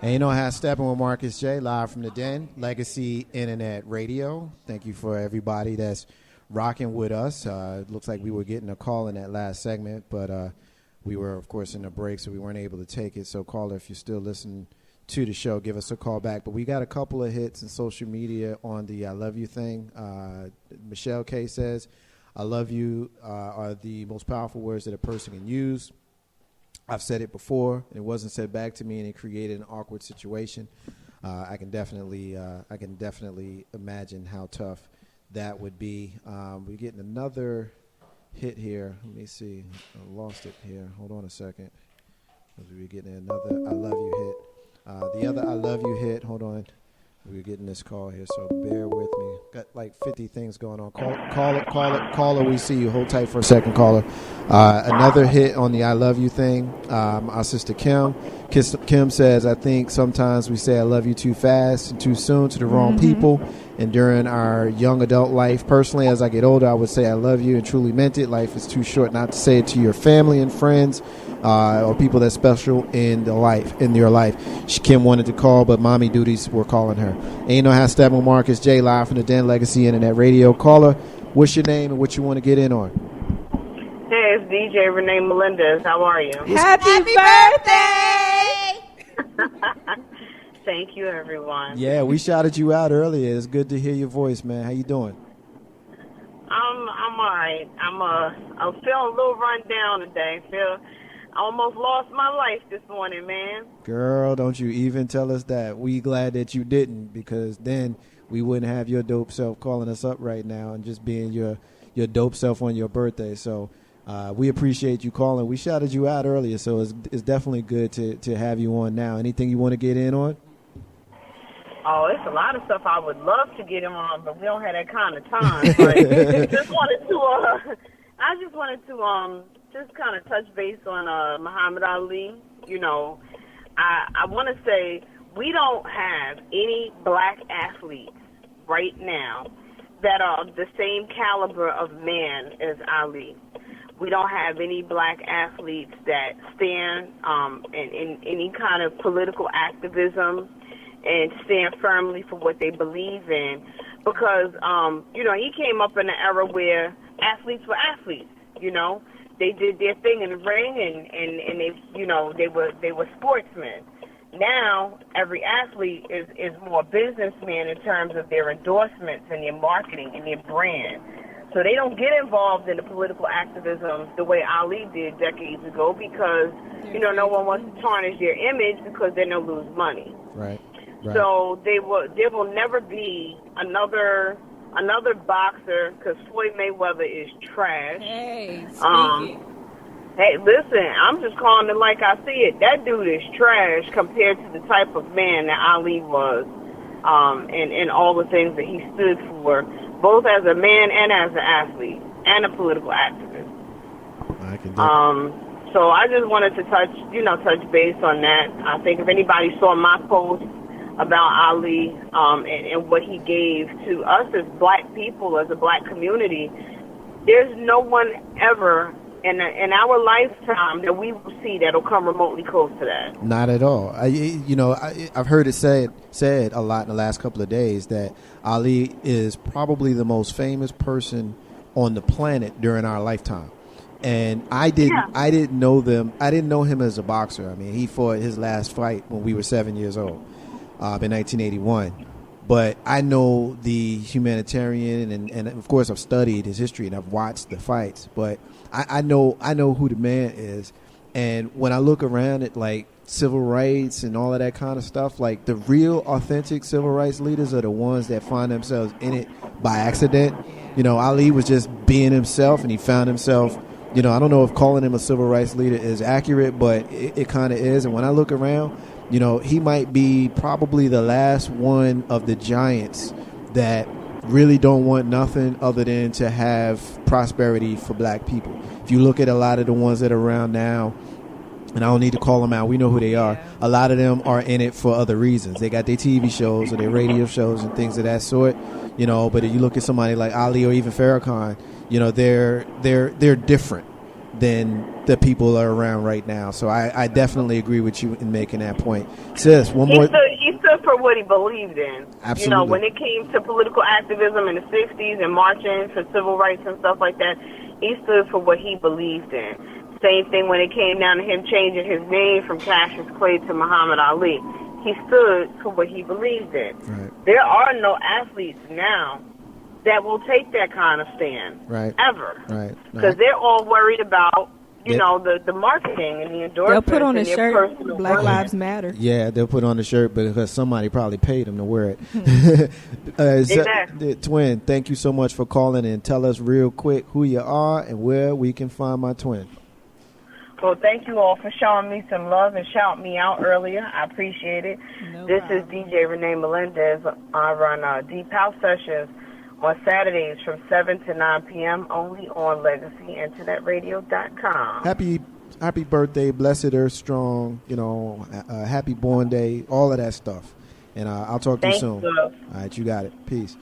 And you know how Steppin with Marcus J, live from the Den, Legacy Internet Radio. Thank you for everybody that's rocking with us. It looks like we were getting a call in that last segment, but we were, of course, in a break, so we weren't able to take it. So, caller, if you're still listening to the show, give us a call back. But we got a couple of hits in social media on the I love you thing. Michelle K says, I love you are the most powerful words that a person can use. I've said it before, and it wasn't said back to me, and it created an awkward situation. I can definitely imagine how tough that would be. We're getting another hit here. Let me see. I lost it here. Hold on a second. We're getting another I love you hit. The other I love you hit. Hold on. We're getting this call here, so bear with me. Got like 50 things going on. Caller, we see you. Hold tight for a second, caller. Another hit on the I love you thing. Our sister Kim says, I think sometimes we say I love you too fast and too soon to the wrong people. And during our young adult life, personally, as I get older, I would say I love you and truly meant it. Life is too short not to say it to your family and friends or people that's special in your life. Kim wanted to call, but mommy duties were calling her. Ain't no how Steppin with Marcus J, live from the Den, Legacy Internet Radio. Caller, what's your name and what you want to get in on? Hey, it's DJ Renee Melendez. How are you? Happy birthday! Thank you, everyone. Yeah, we shouted you out earlier. It's good to hear your voice, man. How you doing? I'm all right. I'm feeling a little run down today. I almost lost my life this morning, man. Girl, don't you even tell us that. We glad that you didn't, because then we wouldn't have your dope self calling us up right now and just being your dope self on your birthday. So we appreciate you calling. We shouted you out earlier, so it's definitely good to have you on now. Anything you want to get in on? Oh, it's a lot of stuff I would love to get him on, but we don't have that kind of time. But I just wanted to just kind of touch base on Muhammad Ali. You know, I want to say we don't have any black athletes right now that are the same caliber of man as Ali. We don't have any black athletes that stand in any kind of political activism and stand firmly for what they believe in, because he came up in an era where athletes were athletes. They did their thing in the ring, and they were sportsmen. Now every athlete is more businessman in terms of their endorsements and their marketing and their brand. So they don't get involved in the political activism the way Ali did decades ago, because no one wants to tarnish their image, because then they'll lose money. Right. So there will never be another boxer, because Floyd Mayweather is trash. Hey, hey, listen, I'm just calling it like I see it. That dude is trash compared to the type of man that Ali was, and all the things that he stood for, both as a man and as an athlete and a political activist. I can do So I just wanted to touch base on that. I think if anybody saw my post about Ali and what he gave to us as black people, as a black community, there's no one ever in our lifetime that we will see that'll come remotely close to that. Not at all. I've heard it said a lot in the last couple of days that Ali is probably the most famous person on the planet during our lifetime. And I didn't know him as a boxer. I mean, he fought his last fight when we were 7 years old, in 1981. But I know the humanitarian, and of course I've studied his history and I've watched the fights. But I know who the man is. And when I look around at like civil rights and all of that kind of stuff, like the real authentic civil rights leaders are the ones that find themselves in it by accident. Ali was just being himself, and he found himself. I don't know if calling him a civil rights leader is accurate, but it kind of is. And when I look around, he might be probably the last one of the giants that really don't want nothing other than to have prosperity for black people. If you look at a lot of the ones that are around now, and I don't need to call them out, we know who they are. A lot of them are in it for other reasons. They got their TV shows or their radio shows and things of that sort. But if you look at somebody like Ali or even Farrakhan, they're different. than the people are around right now. So I definitely agree with you in making that point. Sis, one more. He stood for what he believed in. Absolutely. You know, when it came to political activism in the 60s and marching for civil rights and stuff like that, he stood for what he believed in. Same thing when it came down to him changing his name from Cassius Clay to Muhammad Ali. He stood for what he believed in. Right. There are no athletes now that will take that kind of stand, ever. Right. Because they're all worried about, you know, the marketing and the endorsements. They'll put on a shirt, Black brand. Lives Matter. Yeah, they'll put on the shirt, but because somebody probably paid them to wear it. Exactly. Twin, thank you so much for calling, and tell us real quick who you are and where we can find my twin. Well, thank you all for showing me some love and shouting me out earlier. I appreciate it. This is DJ Renee Melendez. I run Deep House Sessions on Saturdays from 7 to 9 p.m. only on LegacyInternetRadio.com. Happy birthday, blessed earth strong, you know, happy born day, all of that stuff. And I'll talk to you soon. All right, you got it. Peace.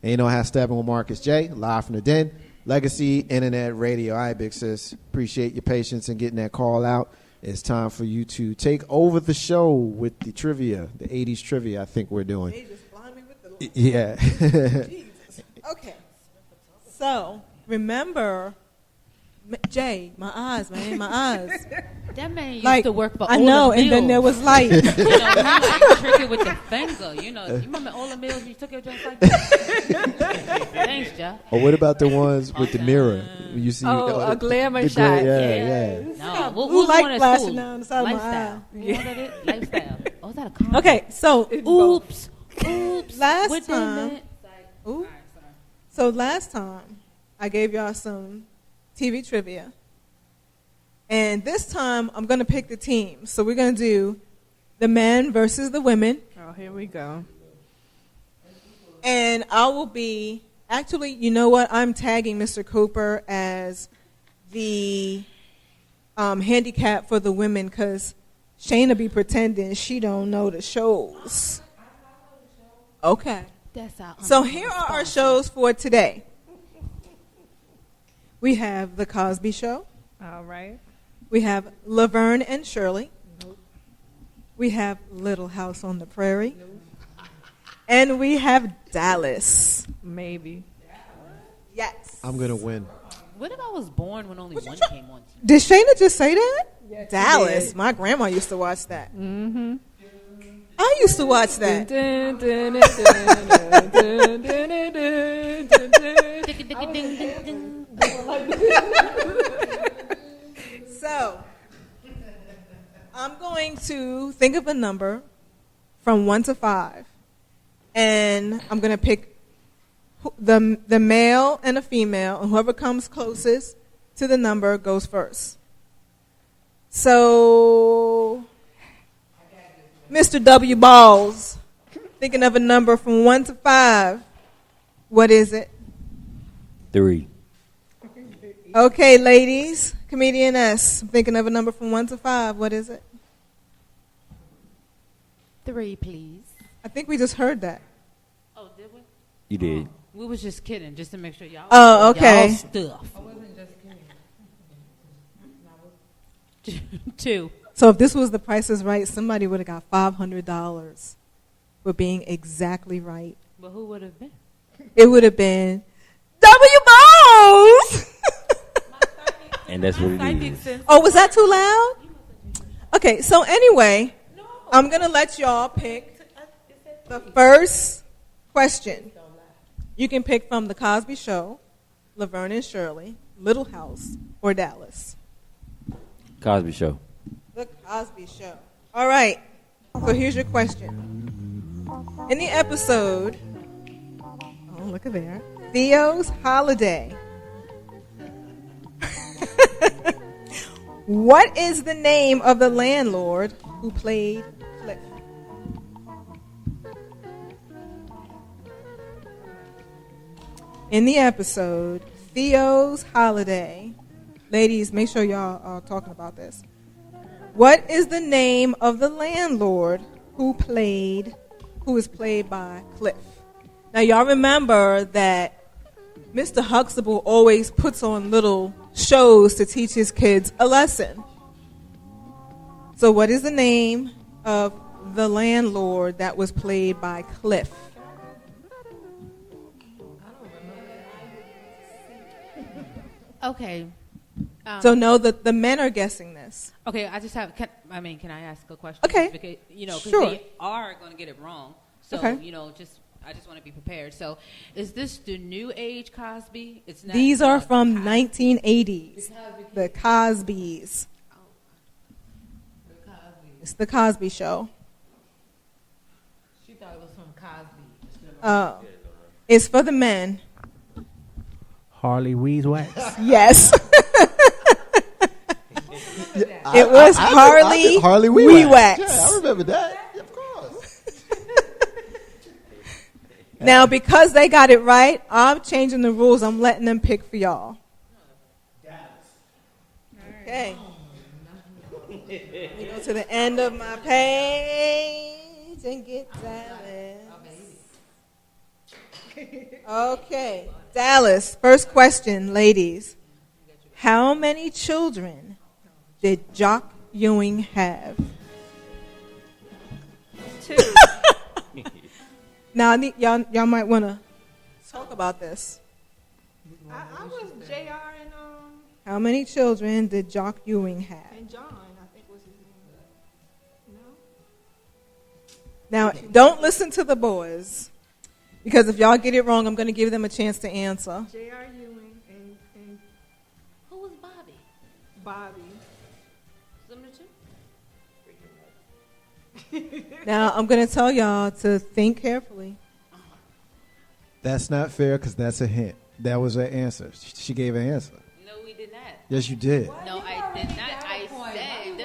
And you know how Steppin with Marcus J, live from the Den. Legacy Internet Radio. All right, big sis. Appreciate your patience in getting that call out. It's time for you to take over the show with the trivia, the 80s trivia I think we're doing. They just blind me with the Yeah. Jesus. Okay. So, remember, Jay, my eyes, man, my eyes. That man used Like, to work for I Ola know, Mills. and then there was light. You know, he like trick it with the finger. You know, you remember Ola Mills? You took your drinks like that. Thanks, Joe. Or what about the ones with the mirror? You see, a glamour the shot. Yeah. No, what Blue was light one at flashing school? down the side of my eye. Lifestyle. You know what that is? Lifestyle. Oh, is that a comment? Okay, so Oops. last What they time, meant? ooh, so last time I gave y'all some TV trivia, and this time I'm gonna pick the team. So we're gonna do the men versus the women, Oh, here we go. and I will be actually. You know what? I'm tagging Mr. Cooper as the handicap for the women because Shayna be pretending she don't know the shows. Okay. That's our So here are our shows for today. We have The Cosby Show. All right. We have Laverne and Shirley. Nope. We have Little House on the Prairie. Nope. And we have Dallas. Maybe. Yes. I'm going to win. What if I was born when only one came on TV? Did Shayna just say that? Yes, Dallas. she did. My grandma used to watch that. Mm-hmm. I used to watch that. So, I'm going to think of a number from 1 to 5. And I'm going to pick the male and a female, and whoever comes closest to the number goes first. So, Mr. W. Balls, thinking of a number from 1 to 5. What is it? 3. Okay, ladies. Comedian S, I'm thinking of a number from 1 to 5. What is it? 3, please. I think we just heard that. Oh, did we? You did. We was just kidding, just to make sure y'all. Oh, okay. Y'all stuff. I wasn't just kidding. 2. So if this was The Price is Right, somebody would have got $500 for being exactly right. But who would have been? It would have been W. Balls. And that's what it is. Oh, was that too loud? Okay, so anyway, I'm going to let y'all pick the first question. You can pick from The Cosby Show, Laverne and Shirley, Little House, or Dallas. Cosby Show. The Cosby Show. All right, so here's your question. In the episode, oh, look at there, Theo's Holiday. What is the name of the landlord who played Cliff? In the episode, Theo's Holiday. Ladies, make sure y'all are talking about this. What is the name of the landlord who is played by Cliff? Now, y'all remember that Mr. Huxtable always puts on little shows to teach his kids a lesson. So what is the name of the landlord that was played by Cliff? Okay. So no, the men are guessing this. Okay, I just have. Can I ask a question? Okay. Because, because Sure. they are going to get it wrong. So Okay. I just want to be prepared. So, is this the new age Cosby? It's not. These are from 1980s. The Cosbys. It's the Cosby Show. She thought it was from Cosby. Oh, it's for the men. Harley Weezewax. Yes. It was Harley Weewax. Weewax. Yeah, I remember that. Yeah, of course. Now, because they got it right, I'm changing the rules. I'm letting them pick for y'all. Okay. Let me go to the end of my page and get Dallas. Okay. Dallas, first question, ladies. How many children did Jock Ewing have? 2. Now, y'all might want to talk about this. I was JR and How many children did Jock Ewing have? John, I think was his name. No? Now, don't listen to the boys, because if y'all get it wrong, I'm going to give them a chance to answer. J.R. Ewing and Who was Bobby? Bobby. Similar to? Now, I'm going to tell y'all to think carefully. That's not fair because that's a hint. That was her answer. She gave an answer. No, we did not. Yes, you did. No, I did not. I said.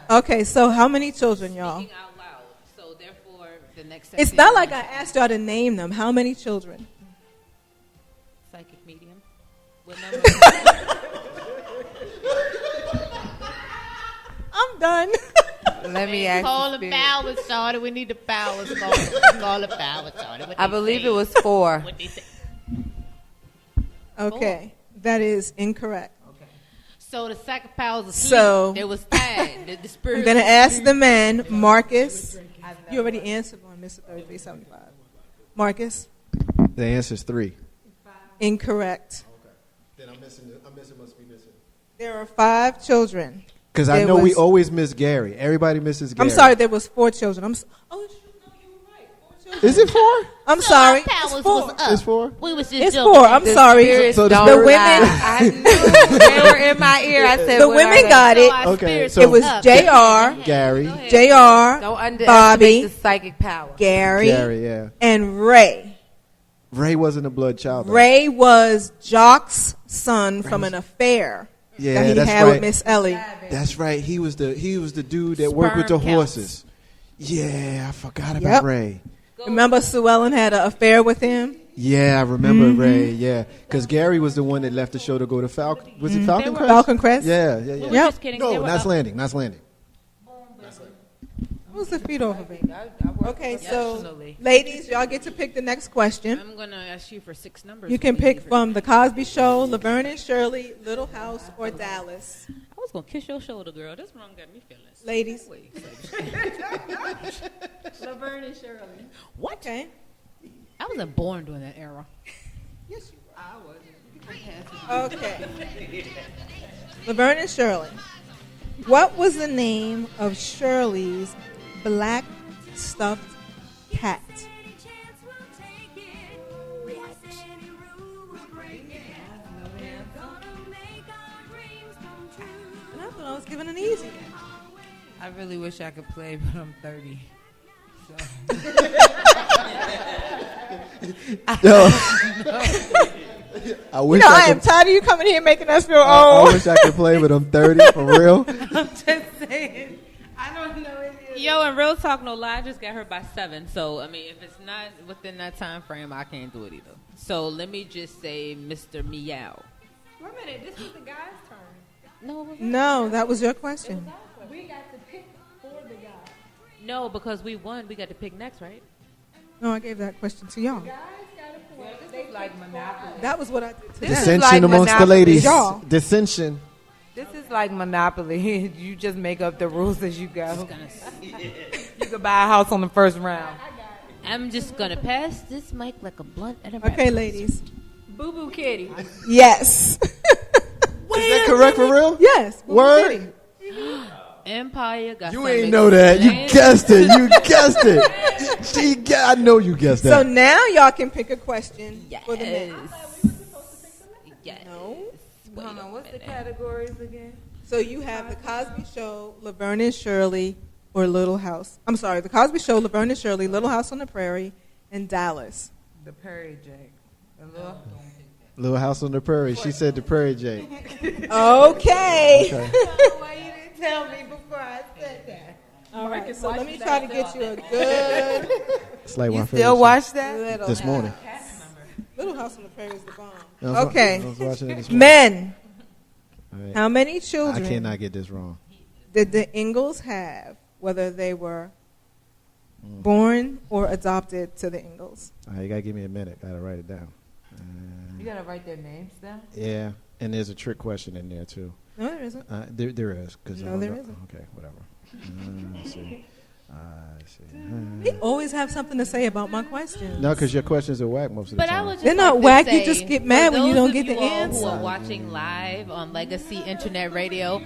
Okay, so how many children, y'all? Speaking out loud. So therefore, the next. It's not like I asked y'all to name them. How many children? Psychic medium. What number? I'm done. Let me ask Call the the spirit. power started. We need the power started. Call the power started. I believe it was 4. What they say. Okay, that is incorrect. So the sack of powers asleep. So- There was tired. The spirit. I'm going to ask the men. Marcus, you already answered one, Mr. 3375. Marcus, The answer is 3. incorrect. Then I'm missing. Must be missing. There are 5 children. Because I There know we was- always miss Gary. Everybody misses Gary. I'm sorry, there was 4 children. Oh, shoot, no, you were right. 4 children. Is it 4? I'm sorry. Powers It's 4. was up. It's 4. We was just It's joking. 4. I'm sorry. Spirits So the don't the spirit- women- lie. I knew they were in my ear. I said, The what are women they? got it. Our Okay, spirits so- It was up. J.R., Gary. J.R., Don't underestimate Bobby, the psychic power. Gary, Gary, yeah. and Ray. Ray wasn't a blood child. though. Ray was Jock's son from an affair Yeah, that he that's had right. with Miss Ellie. That's right. He was the dude that worked with the Sperm counts. horses. Yeah, I forgot about Yep. Ray. Remember Sue Ellen had an affair with him? Yeah, I remember Ray. Yeah, because Gary was the one that left the show to go to Falcon. Was it Falcon were- Crest? Falcon Crest? Yeah. We were Yep. just kidding. They No, were Knots up. Landing. Knots Landing. Who's the feet over me? Okay, so Absolutely. ladies, y'all get to pick the next question. I'm gonna ask you for 6 numbers. You can What do pick think? from The Cosby Show, Laverne and Shirley, Little House, or Dallas. I was gonna kiss your shoulder, girl. This one got me feeling. Ladies. Laverne and Shirley. What? Okay. I wasn't born during that era. Yes, you I wasn't. were. Okay. Laverne and Shirley. What was the name of Shirley's black stuffed cat? And I thought I was giving an easy one. I really wish I could play, but I'm 30. So. Yo. I wish I I am could. tired of you coming here making us feel I old. wish I could play, but I'm 30 for real. I'm just saying. I don't know any Yo, and real talk, no lie, I just got hurt by 7. So I mean, if it's not within that time frame, I can't do it either. So let me just say, Mr. Meow. Wait a minute, this was the guy's turn. No, it wasn't. No, that was your question. We got to pick for the guy. No, because we won. We got to pick next, right? No, I gave that question to y'all. Guys got a point. like Monopoly. That was what I did today. This is Dissension like amongst the Monopoly. ladies. Y'all. Dissension. This is like Monopoly. You just make up the rules as you go. You could buy a house on the first round. I'm just gonna pass this mic like a blunt at a Okay, ladies. Boo Boo Kitty. Yes. Is that correct for real? Yes. Word? Empire got You some ain't know that. You explain- guessed it. You guessed it. I know you guessed So that. now y'all can pick a question for the men. Yes. No. Hold on, what's the categories again? So you have the Cosby Show, Laverne and Shirley, or Little House. I'm sorry, the Cosby Show, Laverne and Shirley, Little House on the Prairie, and Dallas. The Prairie Jake. The little. Little House on the Prairie. She said the Prairie Jake. Okay. Why you didn't tell me before I said that? All right. So let me try to get you a good It's like You my still favorite watch that? little this morning. Little House on the Prairie is the bomb. I was Okay. watching it this morning. Men, All right. how many I children cannot get this wrong. did the Ingalls have, whether they were born or adopted to the Ingalls? All right, you got to give me a minute. Got to write it down. You gotta write their names down. Yeah, and there's a trick question in there, too. No, there isn't. There is. Cause No, there isn't. Okay, whatever. Let's see. Let's see. He always have something to say about my questions. No, because your questions are whack most of the But I time. would just They're like not to whack, you say, just get for mad when you those don't of get the you all answer. Who are watching live on Legacy Internet Radio?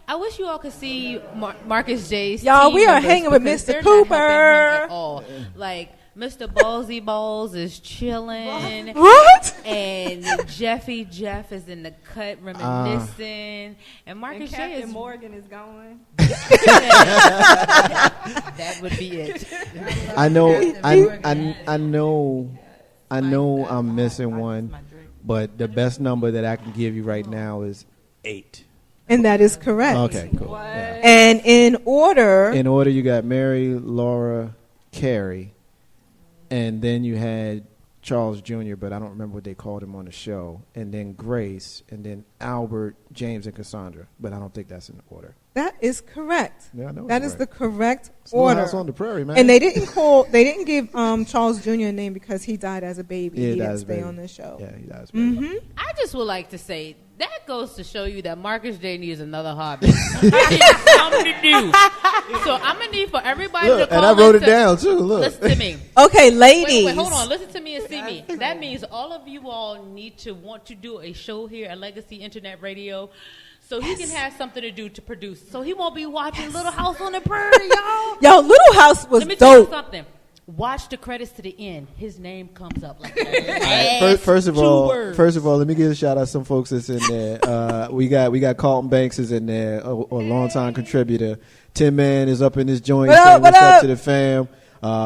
I wish you all could see Marcus J's Y'all, team we are members hanging with because Mr. they're not helping him Cooper. at all. Like Mr. Ballsy Balls is chilling. What? And Jeffy Jeff is in the cut reminiscing. And Marcus J Captain is Morgan is going. that would be it. I know I'm missing one, but the best number that I can give you right now is 8. And that is correct. Okay, cool. Yeah. And in order, In order, you got Mary, Laura, Carrie, and then you had Charles Jr., but I don't remember what they called him on the show, and then Grace, and then Albert, James, and Cassandra, but I don't think that's in order. that is correct. Yeah, I know That it's is right. the correct It's Little order. House on the Prairie, man. And they didn't give Charles Jr. a name because he died as a baby. Yeah, he he died didn't as a stay baby. on this show. Yeah, he does. I just would like to say that goes to show you that Marcus J needs another hobby. He needs something to do. So I'm gonna need for everybody Look, to call and I wrote it into- down too. Look, Listen to me. Okay, ladies. Wait, hold on. Listen to me and see me. That means all of you all need to want to do a show here at Legacy Internet Radio so he can have something to do to produce. So he won't be watching Little House on the Prairie, y'all. Yo, Little House was Let me tell you dope. something. Watch the credits to the end. His name comes up like All right, that. first of Two all, words. let me give a shout out to some folks that's in there. We got Carlton Banks is in there, a longtime contributor. Tin Man is up in this joint. What up, saying what's what up up? to the fam?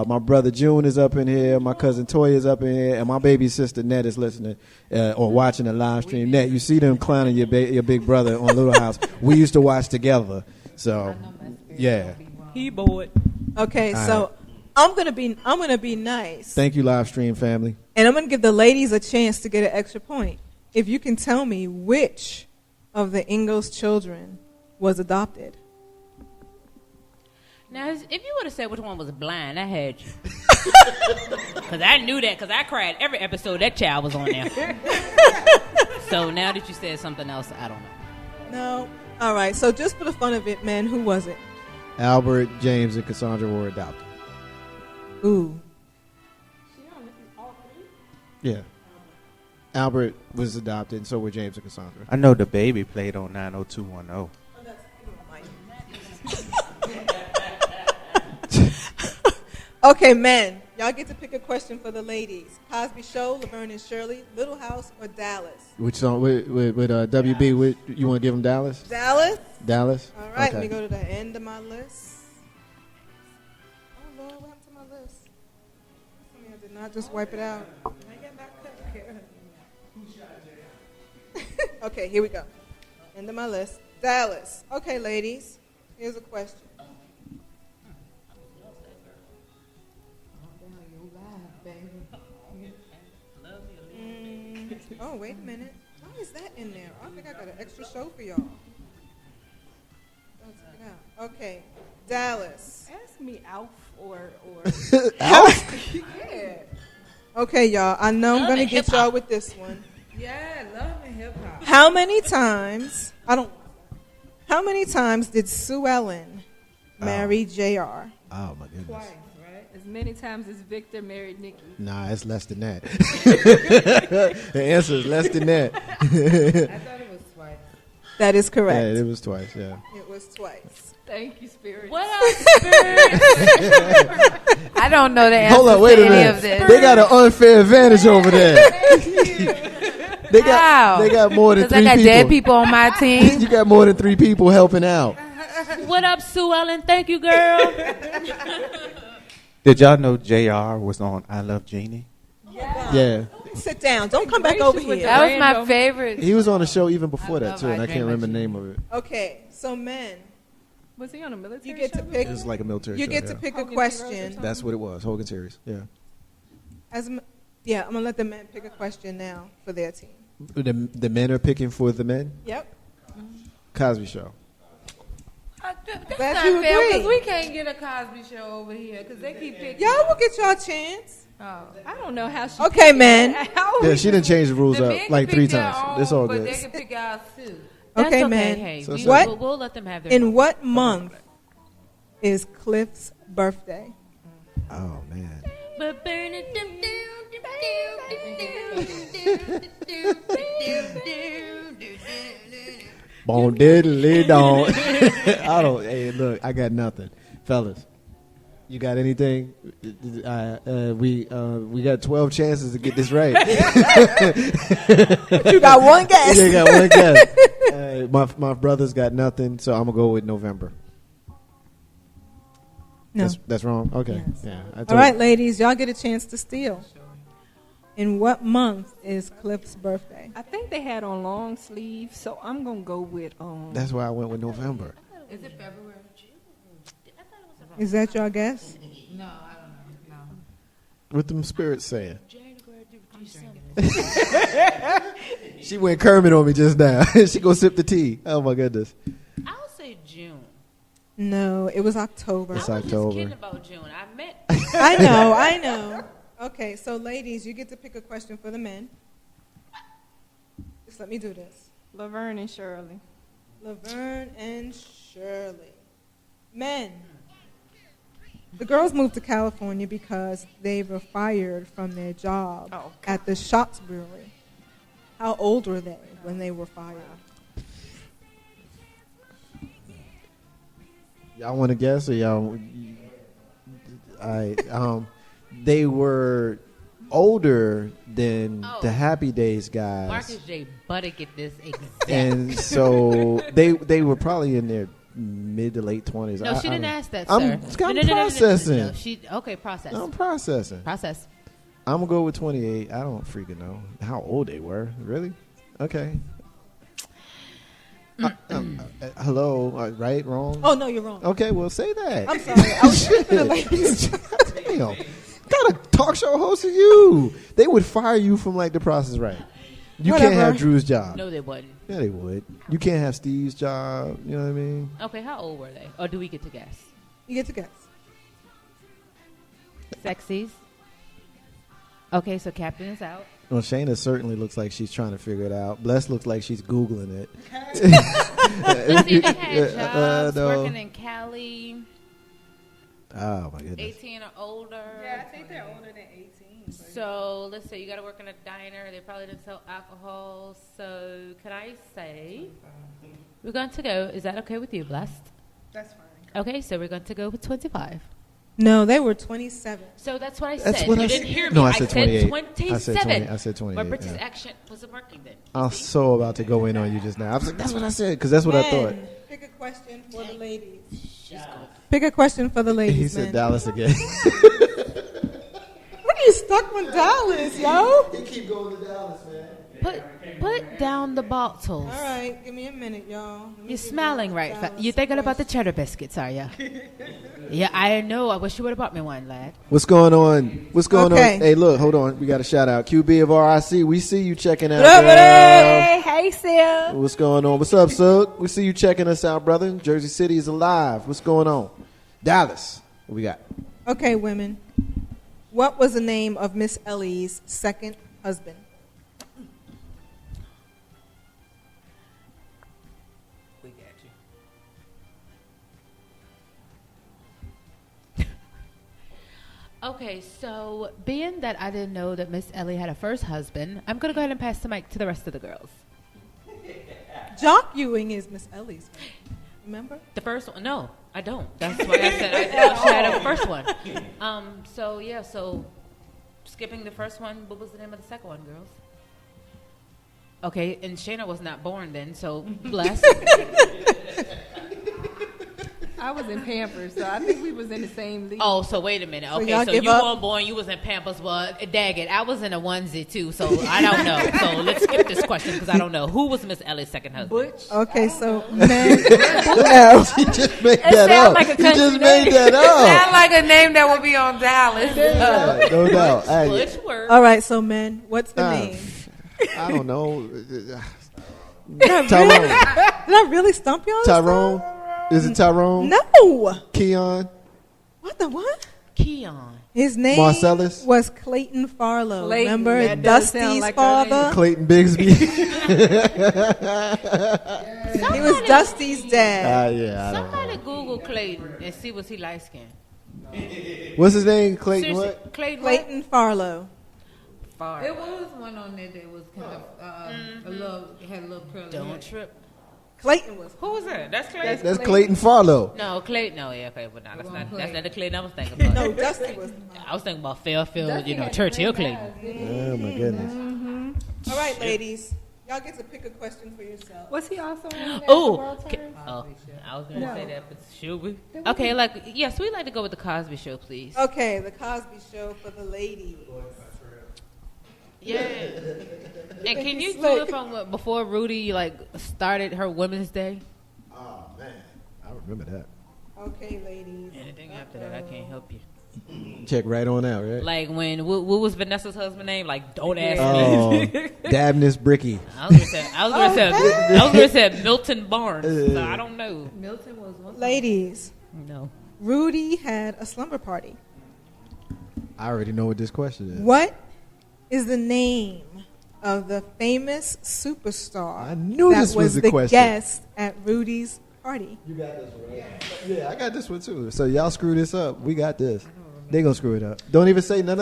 My brother June is up in here. My cousin Toya is up in here, and my baby sister Ned is listening or watching the live stream. Ned, you see them clowning your big brother on Little House. We used to watch together, so yeah. He bored. Okay, All so right. I'm gonna be nice, Thank you, live stream family. and I'm gonna give the ladies a chance to get an extra point. If you can tell me which of the Ingalls children was adopted. Now, if you would have said which one was blind, I had you. Because I knew that, because I cried every episode that child was on there. So now that you said something else, I don't know. No. All right. So just for the fun of it, man, who was it? Albert, James, and Cassandra were adopted. Ooh. Yeah. Albert was adopted, and so were James and Cassandra. I know the baby played on 90210. Okay, men, y'all get to pick a question for the ladies. Cosby Show, Laverne and Shirley, Little House, or Dallas? Which song? With WB, you want to give them Dallas? Dallas? Dallas? All right, Okay. let me go to the end of my list. Oh, Lord, what happened to my list? I did not just wipe it out. Okay, here we go. End of my list. Dallas. Okay, ladies, here's a question. Oh, wait a minute. Why is that in there? I think I got an extra show for y'all. Let's check it out. Okay, Dallas. Ask me Alf or Yeah. Okay, y'all. I know I'm Love going to and get hip-hop. y'all with this one. Yeah, love and hip hop. How many times? How many times did Sue Ellen marry Jr.? Oh my goodness. Twice, right? As many times as Victor married Nikki. Nah, it's less than that. The answer is less than that. I thought it was twice. That is correct. Yeah, it was twice. Yeah. It was twice. Thank you, Spirit. What up, Spirit? I don't know the answer Hold on, wait to a any minute. of this. They got an unfair advantage over there. They How? got more than 3 Because I got people. dead people on my team. You got more than 3 people helping out. What up, Sue Ellen? Thank you, girl. Did y'all know JR was on I Love Jeannie? Yeah. Sit down. Don't come back over here. That was my favorite. He was on the show even before that love too, and I I can't Dream remember of the name of it. Okay, so men, Was he on a military you get to show? pick. It was like a military You show. get yeah. to pick a Hogan Heroes or question. something? That's what it was. Hogan series. Yeah. Yeah, I'm gonna let the men pick a question now for their team. The men are picking for the men. Yep. Cosby Show. That's Glad not you fair agree. because we can't get a Cosby Show over here because they keep picking. Y'all will get y'all a chance. Oh. I don't know how she. Okay, men. Yeah, she didn't change the rules The up men can like pick 3 their times. own, It's all but good. they can pick ours too. That's Okay, man. Hey, So we, what? We'll let them have their. In what month is Cliff's birthday? Oh man. But burn it down. Bon diddly don. I don't. Hey, look, I got nothing, fellas. You got anything? We got 12 chances to get this right. You got one guess. You got one guess. My brothers got nothing, so I'm gonna go with November. No. That's wrong. Okay. Yes. Yeah. All right, ladies, y'all get a chance to steal. In what month is Cliff's birthday? I think they had on long sleeves, so I'm gonna go with That's why I went with November. Is it February? Is that your guess? No, I don't know. No. What them spirits saying? She went Kermit on me just now. She go sip the tea. Oh my goodness. I'll say June. No, it was October. It's I was October. just kidding about June. I meant. I know. Okay, so ladies, you get to pick a question for the men. Just let me do this. Laverne and Shirley. Laverne and Shirley. Men. The girls moved to California because they were fired from their job at the Shops Brewery. How old were they when they were fired? Y'all want to guess or y'all? They were older than the Happy Days guys. Marcus J. Butter get this exact. And so they were probably in their mid to late 20s. No, she didn't ask that, I'm sir. processing. No, okay, process. I'm processing. Process. I'm going to go with 28. I don't freaking know how old they were. Really? Okay. Hello? Right? Wrong? Oh, no, you're wrong. Okay, well, say that. I'm sorry. I was thinking for the ladies. Damn. Got a talk show host of you. They would fire you from like the process right. You Whatever. can't have Drew's job. No, they wouldn't. Yeah, they would. You can't have Steve's job. You know what I mean? Okay, how old were they? Or do we get to guess? You get to guess. Sexies. Okay, so Captain is out. Well, Shayna certainly looks like she's trying to figure it out. Bless looks like she's Googling it. Let's see, they had jobs no. working in Cali. Oh, my goodness. 18 or older. Yeah, I think they're older than 18. So let's say you got to work in a diner. They probably didn't sell alcohol. So can I say we're going to go? Is that okay with you, Blessed? That's fine. Okay, so we're going to go with 25. No, they were 27. So that's what I That's said. what You I didn't said. hear me. No, I said 28. 27. I said 20. I said 28, My British yeah. accent wasn't working then. I was so about to go in on you just now. I was like, that's what I said, because that's what I thought. Men, pick a question for the ladies. Pick a question for the ladies, He said men. Dallas again. Look, you stuck with Dallas, yo. You keep going to Dallas, man. Put down the bottles. All right, give me a minute, y'all. Let me You're give smiling, you right? Dallas You're thinking about the question. cheddar biscuits, are you? Yeah, I know. I wish you would have bought me one, lad. What's going on? What's going Okay. on? Hey, look, hold on. We got a shout out. QB of RIC. We see you checking out. What up, what girl. up? Hey, Sil. What's going on? What's up, Sug? We see you checking us out, brother. Jersey City is alive. What's going on? Dallas. What we got? Okay, women. What was the name of Miss Ellie's second husband? We got you. Okay, so being that I didn't know that Miss Ellie had a first husband, I'm going to go ahead and pass the mic to the rest of the girls. Jock Ewing is Miss Ellie's. Remember? The first one? No, I don't. That's why I said I didn't know she had a first one. So skipping the first one, what was the name of the second one, girls? Okay, and Shayna was not born then, so bless. I was in Pampers, so I think we was in the same league. Oh, so wait a minute. So Okay, y'all so give you up? weren't born, you was in Pampers. Well, dag it, I was in a onesie too, so I don't know. So let's skip this question because I don't know. Who was Miss Ellie's second husband? Butch. Okay, so men. No. She just made that up. like a She country just made name. that up. Sound like a name that would be on Dallas. Yeah, no doubt. Hey, Butch word. All right, so men, what's the name? I don't know. Did Tyrone. I really stump y'all? this Tyrone. time? Is it Tyrone? No. Keon. What the what? Keon. His name Marcellus? was Clayton Farlow. Clayton, Remember that does Dusty's sound like her father? Clayton Bigsby. He was Dusty's dad. Yeah, I don't know. Somebody Google Clayton and see was he light skinned. What's his name? Clayton Seriously, what? Clayton. Clayton Farlow. Far. It was one on there that was kind of a little had a little curly hair. Don't trip. Clayton was. Who was that? That's Clayton. That's Clayton Farlow. No, Clayton. No, yeah, okay, but no, that's not. Clayton. That's not the Clayton I was thinking about. No, Dusty was. I was thinking about Fairfield, Churchill Clayton. Oh my goodness. All right, ladies. Y'all get to pick a question for yourself. Was he also on that Oh, World Tour? I was gonna say that, but should we? Okay, yes, we'd like to go with the Cosby Show, please. Okay, the Cosby Show for the ladies. Yeah. And can you do Slick. it from before Rudy started her Women's Day? Oh man, I remember that. Okay, ladies. Anything after that, I can't help you. Check right on out, right? Like when what was Vanessa's husband's name? Like, don't ask Oh, me. Dabness Bricky. I was gonna say Milton Barnes. So I don't know. Milton was one. Ladies, No. Rudy had a slumber party. I already know what this question is. What is the name of the famous superstar I knew that this was the the question. guest at Rudy's party? You got this one, right? Yeah, I got this one too. So y'all screw this up. We got this. They gonna screw it up. Don't even say no.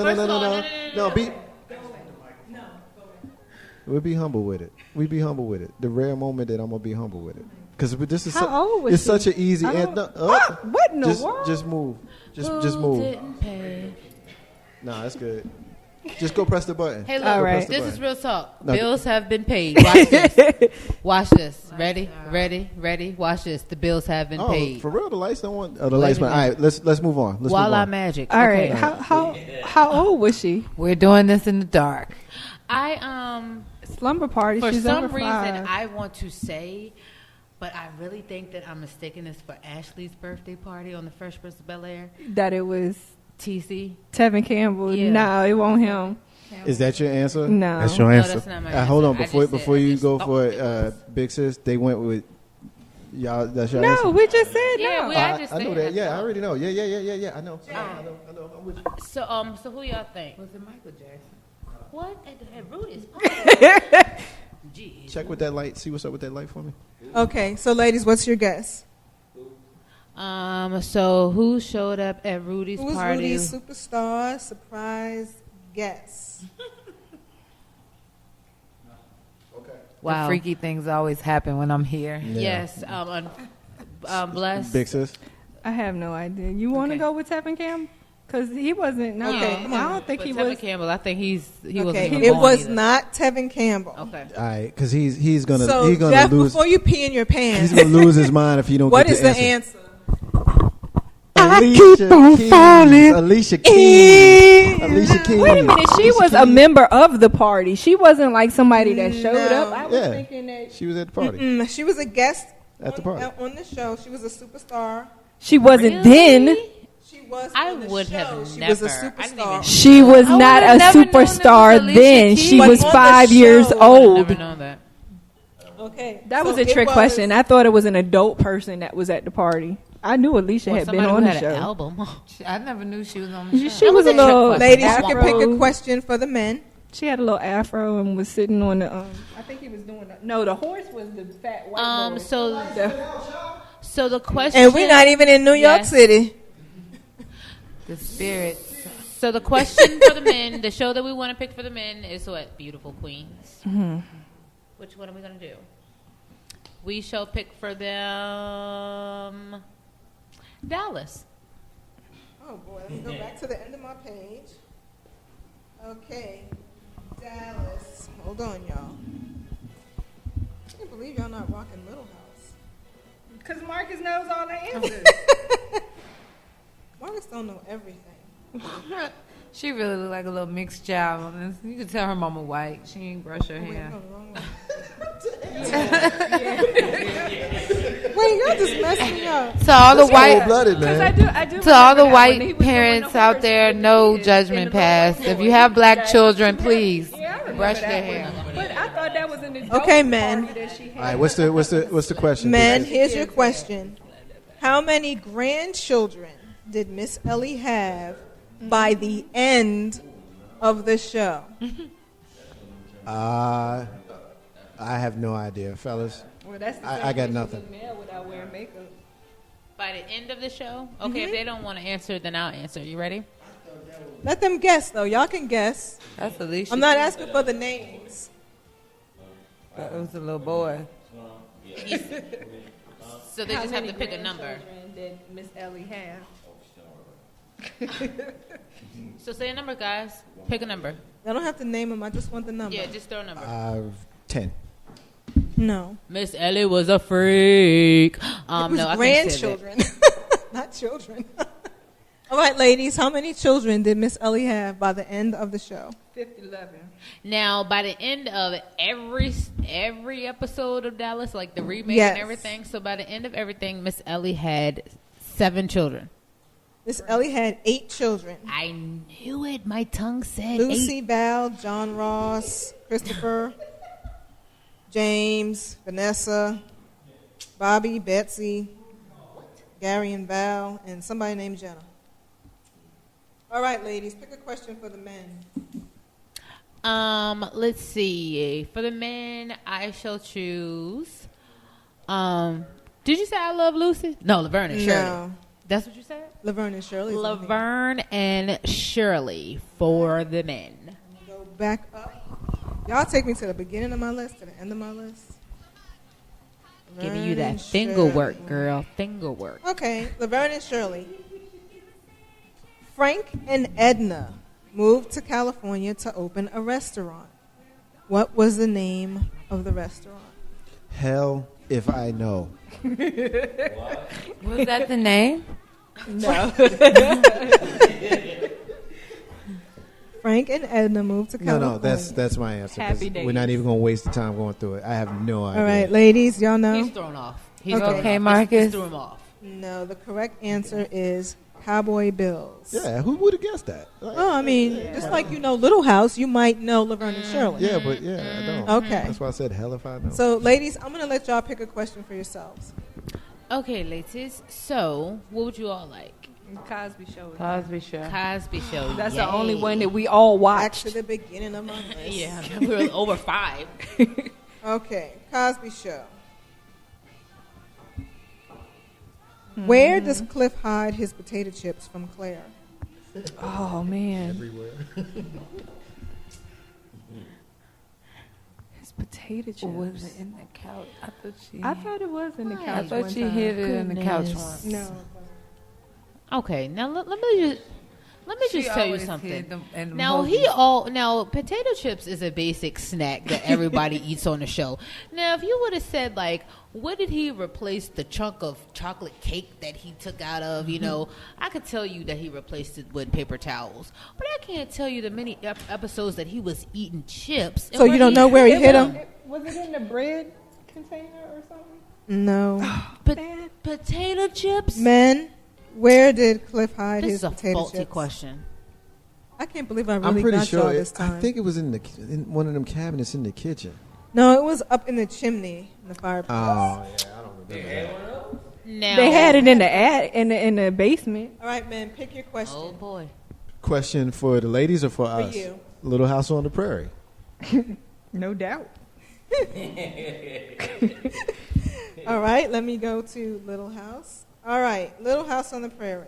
We'll be humble with it. We be humble with it. The rare moment that I'm gonna be humble with it, because this is How old was it's she? such an easy. I don't- No, What in the world? Just move. Just Who move. didn't pay? Nah, that's good. Just go press the button. Hey, look, All right. Press the this button. is real talk. No. Bills have been paid. Watch this. Watch this. Ready. Watch this. The bills have been Oh, paid. for real? The lights don't want. Oh, the Wait lights. a All right, let's move on. Let's move Voila on. magic. All Okay. right. How old was she? We're doing this in the dark. I Slumber party. for She's some over reason 5. I want to say, but I really think that I'm mistaken this for Ashley's birthday party on the Fresh Prince of Bel-Air. That it was TC. Tevin Campbell. Yeah. No, it won't him. Is that your answer? No. That's your No, answer. that's not my answer. Hold on, I just before said- I you just go thought for it. Big Sis, they went with y'all. That's your answer. No, we just said Yeah, no. I just I know said that. Yeah, I thought. already know. Yeah. I know. I'm with you. So who y'all think? Was it Michael Jackson? What at Rudy's party? Jeez. Check with that light. See what's up with that light for me. Okay, so ladies, what's your guess? So who showed up at Rudy's Who was party? Rudy's superstar surprise guest? Wow. The freaky things always happen when I'm here. Yes. Bless. Big Sis. I have no idea. You want to Okay. go with Tevin Campbell? Because he wasn't. No, Okay, come on. I don't think But he Tevin was. Campbell, I think he wasn't Okay, even it born was either. not Tevin Campbell. Okay. All right, because he's gonna So, he's gonna Jeff, lose. before you pee in your pants, He's gonna lose his mind if he don't. what get is the answer? Alicia Keys. Alicia Keys. Alicia Keys. Wait a minute. She was a member of the party. She wasn't like somebody that showed No. up. I was Yeah. thinking that She was at the party. She was a guest At the party. on the show. She was a superstar. she wasn't Really? then. She was. I on the would show. have She never. was a I didn't even- superstar. She was I not a would've never known that was superstar Alicia then. Keys. She But was on the 5 years show- old. Never known that. Okay, That so was a it trick was- question. I thought it was an adult person that was at the party. I knew Alicia Or had been somebody on who the had show. an album. I never knew she was on the show. She was a little Ladies, you afro. can pick a question for the men. She had a little afro and was sitting on the. I think he was doing. The horse was the fat white boy. So the question. And we're not even in New York City. The spirits. So the question for the men, the show that we want to pick for the men is what? Beautiful Queens. Mm-hmm. Which one are we going to do? We shall pick for them Dallas. Oh boy, let me go back to the end of my page. Okay, Dallas. Hold on, y'all. I can't believe y'all not rocking Little House. Because Marcus knows all the answers. Marcus don't know everything. She really look like a little mixed child. You can tell her mama white. She ain't brush her hair. No, the wrong one. Wait, y'all just messed me up. To all the white, Cold-blooded, man. I do to all the remember that when he white was doing parents the out horse there, thing no in judgment the passed. little If you have black that- children, please Yeah, I remember brush that their one. hair. But I thought that was in the dope Okay, men. party that she had. All right, what's the question? Men, here's your question. How many grandchildren did Miss Ellie have by the end of the show? I have no idea, fellas. Well, that's the I got nothing. male without wearing makeup. By the end of the show? Okay, if they don't want to answer, then I'll answer. You ready? Let them guess, though. Y'all can guess. That's Alicia. I'm not asking for the names. It was a little boy. So they just have to pick a number. Did Miss Ellie have? So say a number, guys. Pick a number. I don't have to name them. I just want the number. Yeah, just throw a number. 10. No. Miss Ellie was a freak. It was no, I can't say that. grandchildren, not children. All right, ladies, how many children did Miss Ellie have by the end of the show? 11. Now, by the end of every episode of Dallas, like the remake Yes. and everything, so by the end of everything, Miss Ellie had 7 children. Miss Ellie had 8 children. I knew it. My tongue said Lucy, 8. Val, John Ross, Christopher, James, Vanessa, Bobby, Betsy, Gary and Val, and somebody named Jenna. All right, ladies, pick a question for the men. Let's see. For the men, I shall choose. Did you say I love Lucy? No, Laverne and Shirley. No. That's what you said? Laverne and Shirley. Laverne and Shirley for the men. Go back up. Y'all take me to the beginning of my list, to the end of my list. Giving you Laverne that and finger Shirley. work, girl. Finger work. Okay, Laverne and Shirley. Frank and Edna moved to California to open a restaurant. What was the name of the restaurant? Hell if I know. Was that the name? No. Frank and Edna moved to California. No, that's my answer. 'cause Happy we're not days. even going to waste the time going through it. I have no idea. All right, ladies, y'all know? He's thrown off. He's Okay. thrown Okay, off. Marcus. He's threw him off. No, the correct answer is Cowboy Bills. Yeah, who would have guessed that? Oh, I mean, just like you know Little House, you might know Laverne and Shirley. Yeah, but I don't. Okay. That's why I said hell if I know. So, ladies, I'm going to let y'all pick a question for yourselves. Okay, ladies. So, what would you all like? Cosby Show. Cosby Show. Cosby Show. That's Yay. the only one that we all Back watched. to the beginning of my list. Yeah, we were over 5. Okay, Cosby Show. Where does Cliff hide his potato chips from Claire? Oh man, Everywhere. his potato chips. Or was it in the couch? I thought it was in the couch. I thought one she time. hid it in the couch Goodness. once. No. Okay, now let me just tell you something. Now potato chips is a basic snack that everybody eats on the show. Now if you would have said like, what did he replace the chunk of chocolate cake that he took out of? You know, I could tell you that he replaced it with paper towels, but I can't tell you the many episodes that he was eating chips. and So you don't know where he hid them? Was it in the bread container or something? No. Potato chips. Men, where did Cliff hide This his is a potato faulty chips? question. I can't believe I I'm really pretty got y'all sure. this time. I think it was in one of them cabinets in the kitchen. No, it was up in the chimney in the fireplace. Oh yeah, I don't remember that. Now, They had it in the in the basement. All right, man, pick your question. Oh boy. Question for the ladies or for us? you. Little House on the Prairie. No doubt. All right, let me go to Little House. All right, Little House on the Prairie.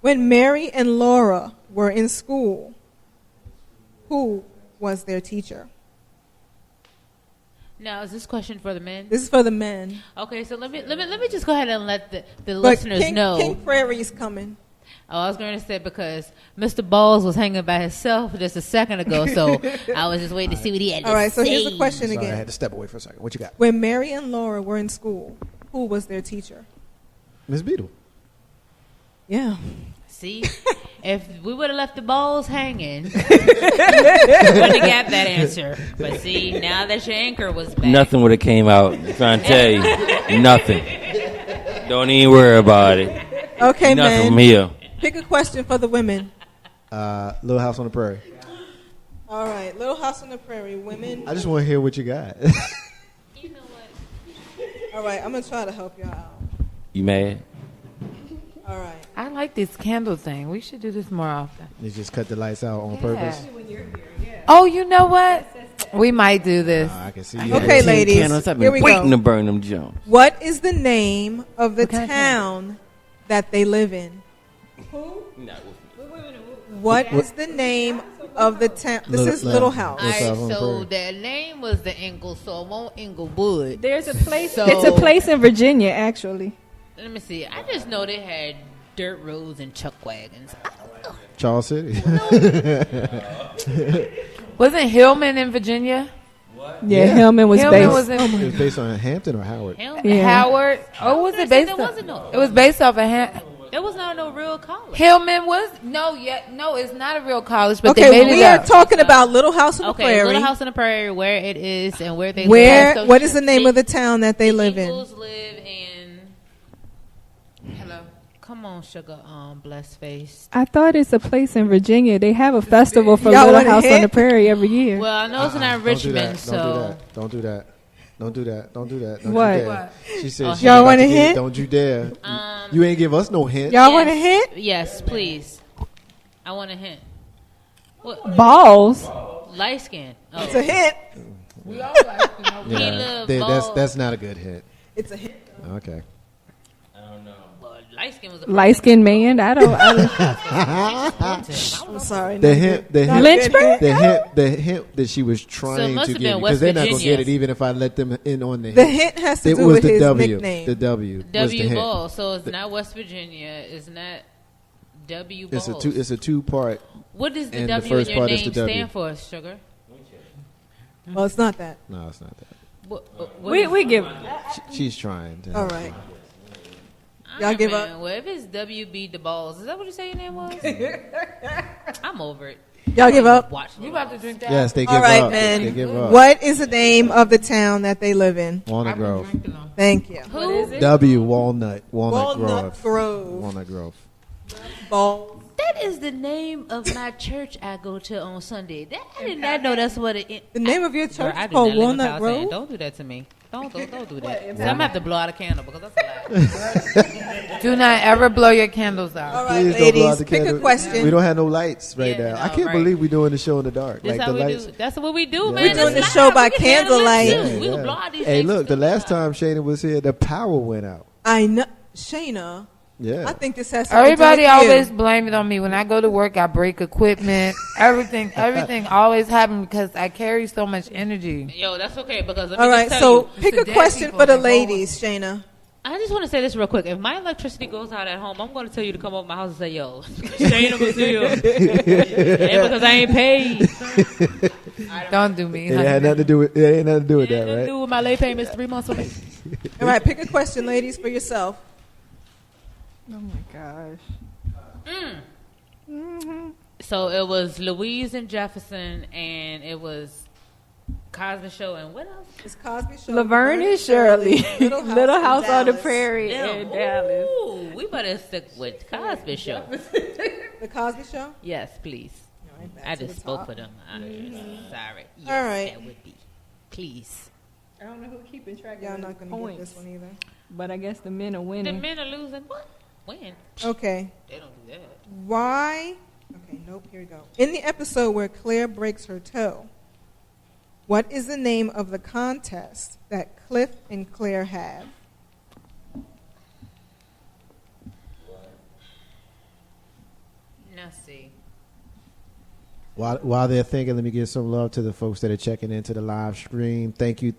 When Mary and Laura were in school, who was their teacher? Now, is this question for the men? This is for the men. Okay, so let me just go ahead and let the But listeners know. King Prairie's coming. Oh, I was going to say because Mr. Balls was hanging by himself just a second ago, so I was just waiting to see what he had to say. All right, so here's the question Sorry, I again. had to step away for a second. What you got? When Mary and Laura were in school, who was their teacher? Miss Beadle. Yeah. See, if we would have left the balls hanging, we wouldn't have got that answer. But see, now that your anchor was back. Nothing would have came out. I'm trying to tell you. Nothing. Don't even worry about it. Okay, Nothing man. from here. Pick a question for the women. Little House on the Prairie. All right, Little House on the Prairie, women. I just want to hear what you got. You know what? All right, I'm going to try to help y'all out. You mad? All right. I like this candle thing. We should do this more often. You just cut the lights out on purpose. Oh, you know what? We might do this. I can see you. Okay, Ten ladies, candles. I've here been we waiting go. to burn them Jones. What is the name of the What kind of town that they live in? What is the name of the town? This is Little House. All right, House on the so Prairie. their name was the Ingle, so it won't Inglewood. There's a place. So- It's a place in Virginia, actually. Let me see. I just know they had dirt roads and chuck wagons. Charles City. Wasn't Hillman in Virginia? Yeah, Hillman was Hillman based. was in It was based on Hampton or Howard. Yeah. Howard. Oh, was it based There on? wasn't no. It was based off of There was not no real college. Hillman was no, it's not a real college, but they Okay, made it we are up. talking about Little House on the Okay, Prairie. Little House on the Prairie, where it is and where they Where? live. What is the name of the town that they live in? Eagles live in. Hello. Come on, sugar. Blessed face. I thought it's a place in Virginia. They have a festival for Y'all Little want a House on hint? the Prairie every year. Well, I know it's not Don't do Richmond, that. so. Don't do that. Don't do that. Don't do that. Don't What? you dare. She said, she Y'all about want to a get it. hint? Don't you dare. You ain't give us no hint. Y'all want a hint? Yes, please. I want a hint. What? Balls. Light skin. Oh. It's a hint. Yeah, live that's balls. not a good hint. It's a hint. Okay. Well, light skin was a Light skinned man. I don't. I'm sorry. The not hint, good. the hint, Lynchburg? the hint that she was So it trying must to have give been you, West because they're not gonna Virginia. get it even if I let them in on the hint. The hint has to It do was with the his W. nickname. The W. was the W hint. ball. So it's not West Virginia. It's not W balls. It's a two part. What does the and the W first in your part is name the W. stand for, sugar? Well, it's not that. No, it's not that. We give. She's trying to. All right. All Y'all right, give man. up? Well, if it's WB the balls, is that what you say your name was? I'm over it. Y'all give up? Watch. You about to drink that? Yes, they give All right, up. They man. give up. What is the name of the town that they live in? Walnut Grove. Thank you. Who? W. Walnut Walnut Grove. Grove. Walnut Grove. Balls. That is the name of my church I go to on Sunday. I did not know that's what it. The name of your Girl, church I is do called not live in Walnut Palisade. Grove? Don't do that to me. Don't do that. I'm gonna have to blow out a candle because that's a lie. Do not ever blow your candles out. All right, Please don't blow out ladies, the pick a candle. question. We don't have no lights right Yeah, now. I no, can't right. believe we're doing the show in the dark. That's Like how the we lights. do. That's what we do, Yeah. man. We're doing It's the show live. by We can handle it, candlelight. too. We can blow out these Hey, things look, the too. last time Shayna was here, the power went out. I know. Shayna, Yeah. I think this has something Everybody to do with always you. blame it on me. When I go to work, I break equipment. Everything always happens because I carry so much energy. Yo, that's okay because let me All right, just tell so you, pick the a dead question people for the that go ladies, Shayna. I just want to say this real quick. If my electricity goes out at home, I'm going to tell you to come over my house and say, "Yo, Shayna was here," and because I ain't paid. Don't do me. It honey. had nothing to do with. It ain't nothing to do with It that, had to right? do with my late payments 3 months away. All right, pick a question, ladies, for yourself. Oh my gosh. So it was Louise and Jefferson, and it was Cosby Show, and what else? It's Cosby Show. Laverne and Shirley. Little Little House on the Dallas. Prairie in Dallas. Ooh, we better stick with Cosby Show. The Cosby Show? Yes, please. All right, back I to just the spoke top. for them. Sorry. Yes, All right. that would be. Please. I don't know who's keeping track Y'all of not the gonna get points, this one either. but I guess the men are The winning. men are losing. What? When? Okay. They don't do that. Why? Okay, nope, here we go. In the episode where Claire breaks her toe, what is the name of the contest that Cliff and Claire have? Now see. While they're thinking, let me give some love to the folks that are checking into the live stream. Thank you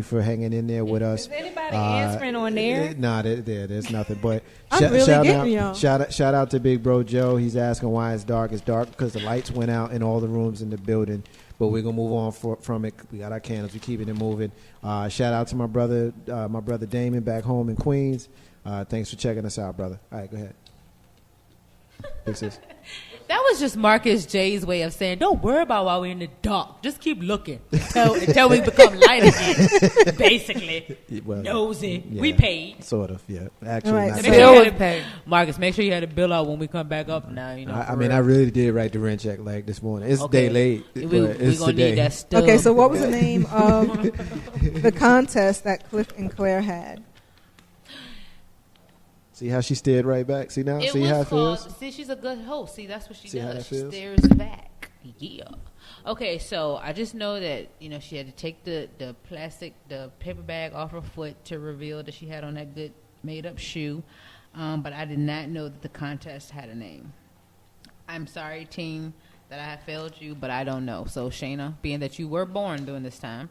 for hanging in there with us. Is anybody answering on there? Nah, there's nothing. But I'm really getting y'all. shout out to Big Bro Joe. He's asking why it's dark. It's dark because the lights went out in all the rooms in the building. But we're gonna move on from it. We got our candles. We're keeping it moving. Shout out to my brother Damon back home in Queens. Thanks for checking us out, brother. All right, go ahead. This is. That was just Marcus J's way of saying, don't worry about why we're in the dark. Just keep looking until we become light again. Basically. Well, nosy. yeah, We paid. Sort of, yeah. Actually, All right, not so- paid. Make sure you was had a- paid. Marcus, make sure you had a bill out when we come back up now. You know, I mean, I really did write the rent check like this morning. It's Okay. a day late, we but going it's to today. need that stuff. Okay, so what was the name of the contest that Cliff and Claire had? See how she stared right back? See now? It See was how it called, feels? see, she's a good host. See, that's what she See how does. that She feels? stares back. Yeah. Okay, so I just know that, she had to take the paper bag off her foot to reveal that she had on that good made-up shoe. But I did not know that the contest had a name. I'm sorry, team, that I have failed you, but I don't know. So, Shayna, being that you were born during this time,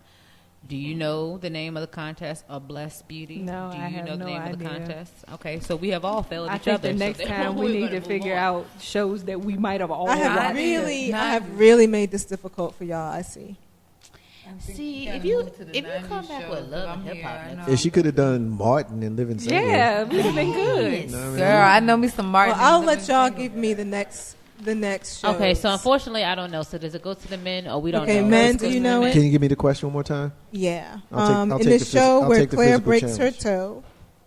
do you know the name of the contest, A Blessed Beauty? No, Do I you have know the no name of the idea. contest? Okay, so we have all failed I each think other. the next so time we're we need gonna to move figure on. out shows that we might have all I have watched. really made this difficult for y'all. I see. See, if you come back with love and hip hop, If she could have done Martin and Living Single. Yeah, we'd have been good. know what I mean? Girl, I know me some Martin. Well, I'll let y'all give me the next show. okay. So unfortunately, I don't know. So does it go to the men, or we don't Okay, know? men, Does it do go you to the know men? it? Can you give me the question one more time? Yeah. I'll In take the the show I'll where take the Claire physical breaks her challenge. toe,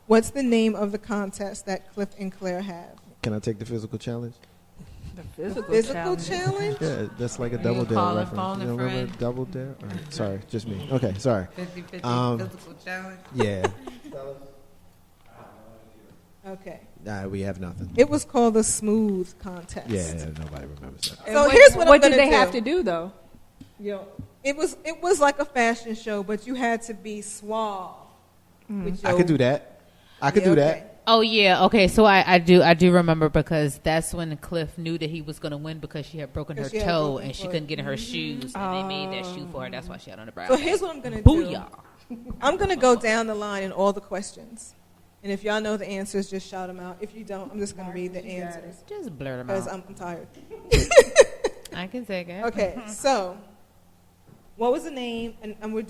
what's the name of the contest that Cliff and Claire have? Can I take the physical challenge? The Physical challenge? Yeah, that's like a double dare calling reference. phone You a don't remember friend? double dare? All right, sorry, just me. Okay, sorry. 50-50 physical challenge. Yeah. Okay. Nah, we have nothing. It was called the Smooth Contest. Yeah, nobody remembers that. So here's what I'm What did gonna they do. have to do though? It was like a fashion show, but you had to be suave. with I your- could do that. I could Yeah, do okay. that. Oh yeah, okay. So I do remember because that's when Cliff knew that he was going to win because she had broken her Because she had toe broken and she foot. couldn't get in her shoes, and they made that shoe for her. That's why she had on the brow. So here's what I'm gonna do. Booyah! I'm gonna go down the line in all the questions, and if y'all know the answers, just shout them out. If you don't, I'm just gonna read the answers Just blur them because out. I'm tired. I can take it. Okay, so what was the name? And we're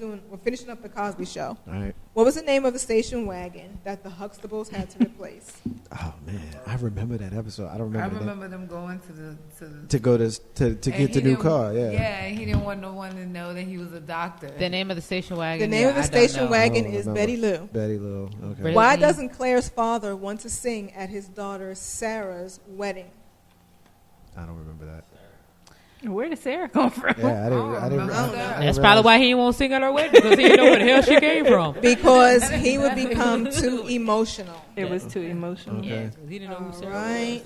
finishing up the Cosby Show. All right. What was the name of the station wagon that the Huxtables had to replace? Oh man, I remember that episode. I don't I remember. that. remember them going to the To go to and get he the new didn't- car. Yeah. Yeah, and he didn't want no one to know that he was a doctor. The name of the station wagon. The name of the I don't station know. wagon I don't is remember. Betty Lou. Betty Lou. Okay. Really? Why doesn't Claire's father want to sing at his daughter Sarah's wedding? I don't remember that. Where did Sarah come from? Yeah, I didn't. That's probably why he won't sing at her wedding because he didn't know where the hell she came from. Because he would become too emotional. It was too emotional. Okay. Yeah, 'cause he didn't know who Sarah Right?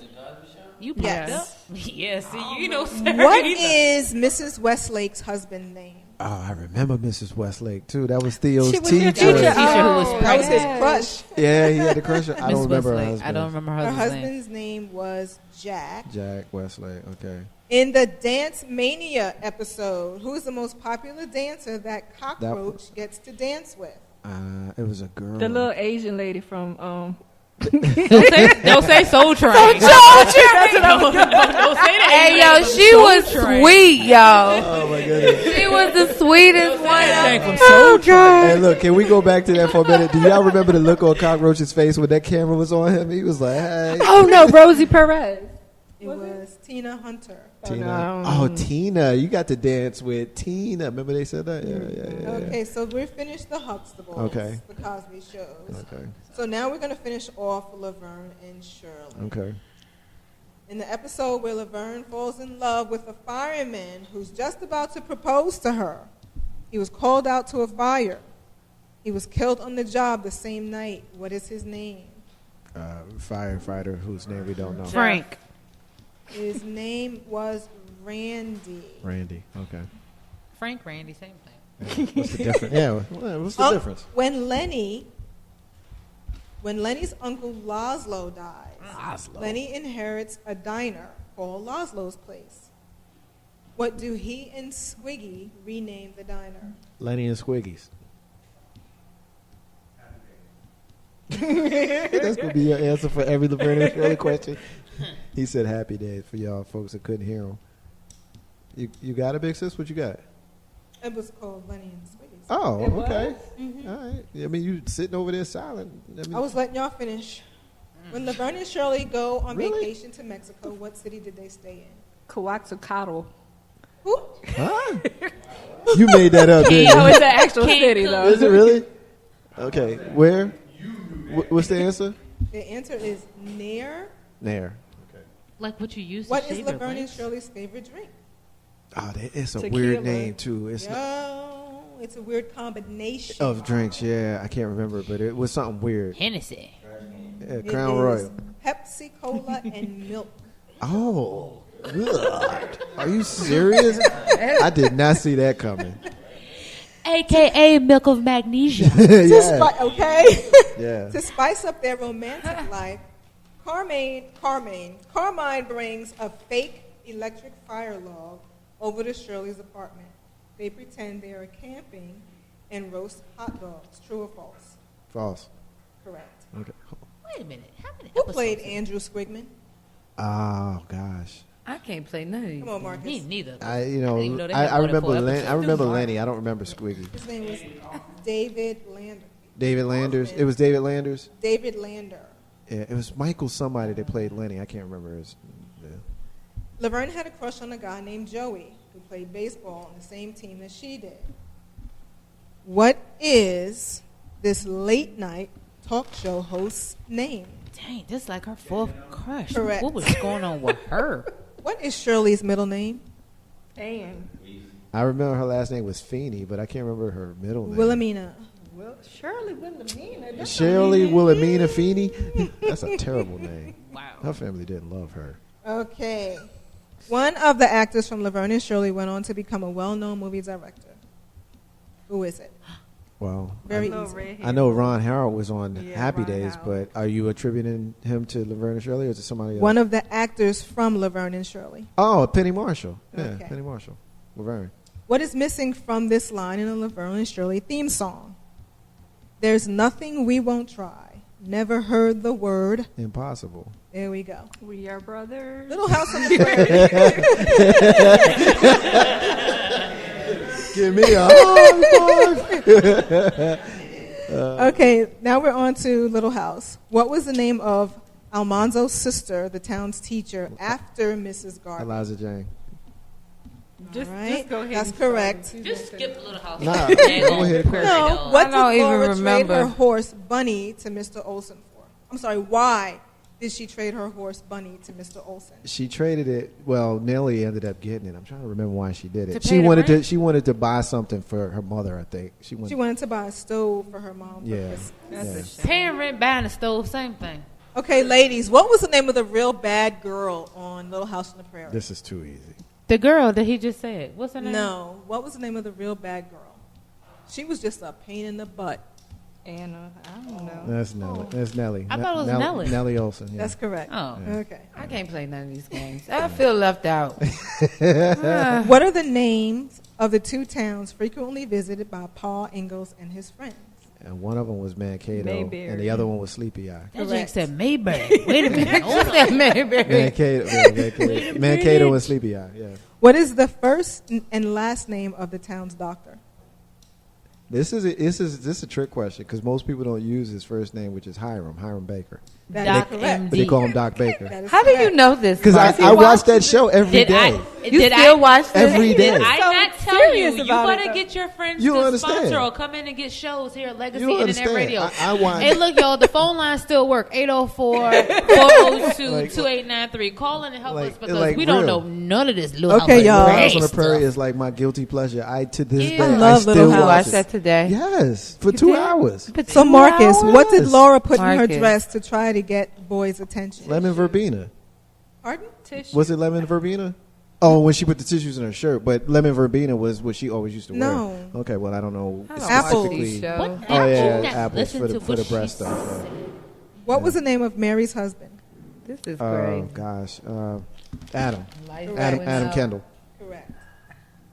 You popped Yes. up. Yeah, see, you know Sarah. What either. is Mrs. Westlake's husband's name? Oh, I remember Mrs. Westlake too. That was Theo's She was teacher. your teacher. Teacher who was That was his pregnant. crush. Yeah, he had a crush. I Miss don't remember her Westlake. husband. I don't remember her Her husband's name. husband's name was Jack. Jack Westlake. Okay. In the Dance Mania episode, who is the most popular dancer that Cockroach gets to dance with? It was a girl. The little Asian lady from Don't say Soul Train. Don't say that. Hey, yo, she was sweet, yo. Oh my goodness. She was the sweetest one. From Soul Train. Hey, look, can we go back to that for a minute? Do y'all remember the look on Cockroach's face when that camera was on him? He was like, "Hey, Oh no, Rosie Perez. It was Tina Hunter. Tina." Oh, Tina, you got to dance with Tina. Remember they said that? Yeah. Okay, so we're finished the Huxtables. Okay. The Cosby shows. Okay. So now we're going to finish off Laverne and Shirley. Okay. In the episode where Laverne falls in love with a fireman who's just about to propose to her, he was called out to a fire. He was killed on the job the same night. What is his name? Firefighter whose name we don't know. Frank. His name was Randy. Randy. Okay. Frank, Randy, same thing. What's the difference? Yeah. What's the difference? When Lenny's uncle Laszlo dies, Lenny inherits a diner called Laszlo's Place. What do he and Squiggy rename the diner? Lenny and Squiggies. That's going to be your answer for every Laverne and Shirley question. He said happy days for y'all folks that couldn't hear him. You got it, Big Sis? What you got? It was called Lenny and Squiggy's. Oh, It okay. Mm-hmm. All right. I mean, you sitting over there silent. I was letting y'all finish. When Laverne and Shirley go on Really? vacation to Mexico, what city did they stay in? Coaxacatl. Who? Huh? You made that up, didn't No, you? it's an actual city, though. Is it really? Okay. Where? What's the answer? The answer is Nair. Nair. Like what you used to What shave is your Laverne and legs? Shirley's favorite drink? Oh, it's a Tequila. weird name, too. It's not Yo, it's a weird combination. of drinks, yeah. I can't remember, but it was something weird. Hennessy. Yeah, It Crown is Royal. Pepsi Cola and milk. Oh, God. Are you serious? I did not see that coming. AKA milk of magnesia. Yeah. Okay. Yeah. To spice up their romantic life, Carmine brings a fake electric fire log over to Shirley's apartment. They pretend they are camping and roast hot dogs. True or false? False. Correct. Okay. Wait a minute. How many Who episodes played is it? Andrew Squigman? Oh, gosh. I can't play none of these. Come on, Marcus. Me neither. I didn't even know they had I more than remember four Lenny. episodes. I remember Lenny. I don't remember Squiggy. His name was David Lander. David Landers. It was David Landers. David Lander. Yeah, it was Michael somebody that played Lenny. I can't remember his. Yeah. Laverne had a crush on a guy named Joey who played baseball on the same team that she did. What is this late night talk show host's name? Dang, this is like her fourth crush. Correct. What was going on with her? What is Shirley's middle name? And I remember her last name was Feeney, but I can't remember her middle name. Wilhelmina. well, Shirley Wilhelmina. that's Shirley a name. Wilhelmina Feeney. That's a terrible name. Wow. Her family didn't love her. Okay. One of the actors from Laverne and Shirley went on to become a well-known movie director. Who is it? Well, Very Little easy. red I know Ron Harold was on Yeah, Happy Ron Days, Howard. but are you attributing him to Laverne and Shirley or to somebody else? One of the actors from Laverne and Shirley. Oh, Penny Marshall. Yeah, Okay. Penny Marshall. Laverne. What is missing from this line in a Laverne and Shirley theme song? There's nothing we won't try. Never heard the word. Impossible. There we go. We are brothers. Little House on the Prairie. Give me a high five. Okay, now we're on to Little House. What was the name of Almanzo's sister, the town's teacher, after Mrs. Garvey? Eliza Jane. Just, All right, just go ahead. that's and start. correct. She's Just gonna skip the little house. Nah, Dang go on. ahead. Prairie No, dog. what I don't did even Laura trade remember. her horse Bunny to Mr. Olson for? I'm sorry, why did she trade her horse Bunny to Mr. Olson? She traded it. Well, Nellie ended up getting it. I'm trying to remember why she did it. To She pay the wanted to. rent? She wanted to buy something for her mother. I think she wanted. She wanted to buy a stove for her mom. For Yeah. Christmas. That's Yeah. a shame. Paying rent, buying a stove, same thing. Okay, ladies, what was the name of the real bad girl on Little House on the Prairie? This is too easy. The girl that he just said. What's her name? No, what was the name of the real bad girl? She was just a pain in the butt. Anna, I don't know. That's Nellie. That's Nellie. I thought it was Nellie. Nellie Olson. Yeah. That's correct. Oh. Yeah. Okay. I can't play none of these games. I feel left out. What are the names of the two towns frequently visited by Paul Ingalls and his friends? And one of them was Mankato, Mayberry. and the other one was Sleepy Eye. That Jake Correct. said Mayberry. Wait a minute. Hold on. That Mayberry. Mankato, yeah, Mankato, Mankato and Sleepy Eye. Yeah. What is the first and last name of the town's doctor? This is a trick question because most people don't use his first name, which is Hiram Baker. That is correct. But they call him Doc Baker. That is How do you correct. know this? Because Mark? I watch that show every day. You still watch this? Every day. Did I So not tell you? serious You about it, gotta though. get your friends You to understand. sponsor or come in and get shows here at Legacy You don't Internet understand. Radio. I watch. Hey, look, y'all, the phone lines still work. 804-402-2893. Call in and help us because like we don't real. know none of this little Okay, house y'all. Little House Gray on the stuff. Prairie is like my guilty pleasure. To this Ew. day, I love still Little You House. watched watch that it. today? Yes, for 2 hours. So Marcus, what did Yes. Laura put in her Marcus. dress to try to get boys' attention? Lemon verbena. Pardon? Was it lemon verbena? Oh, when she put the tissues in her shirt, but lemon verbena was what she always used to No. wear. Okay, well I don't know I don't Apples. watch these specifically. shows. What? Oh yeah, Not apples listen for to the what breast she stuff. said. What was the name of Mary's husband? This is Oh great. gosh, Adam Correct. Adam Kendall. Correct.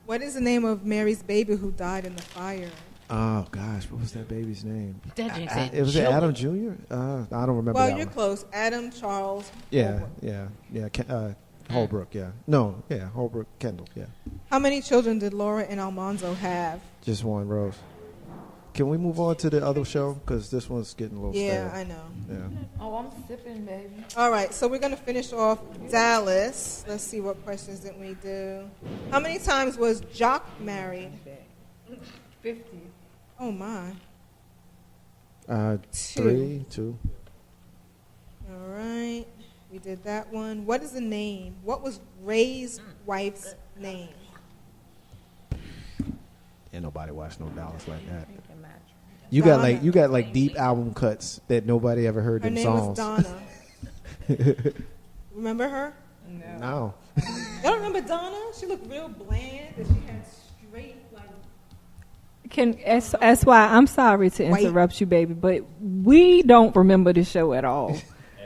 What is the name of Mary's baby who died in the fire? Oh gosh, what was that baby's name? That jinx said It was Joey. Adam Jr. I don't remember. Well, that you're one. close. Adam Charles. Yeah, Holbrook. Holbrook. Yeah, no, yeah, Holbrook Kendall. Yeah, How many children did Laura and Almanzo have? just one Rose. Can we move on to the other show because this one's getting a little Yeah, stale. I know. Yeah. Oh, I'm sipping, baby. All right, so we're going to finish off Dallas. Let's see what questions did we do. How many times was Jock married? 50. Oh, my. 2. All right. We did that one. What is the name? What was Ray's wife's name? Ain't nobody watch no Dallas like that. You got like deep album cuts that nobody ever heard Her them name songs. was Donna. Remember her? No. Y'all don't remember Donna? She looked real bland and she had straight, like, That's why I'm sorry to White. interrupt you, baby, but we don't remember the show at all.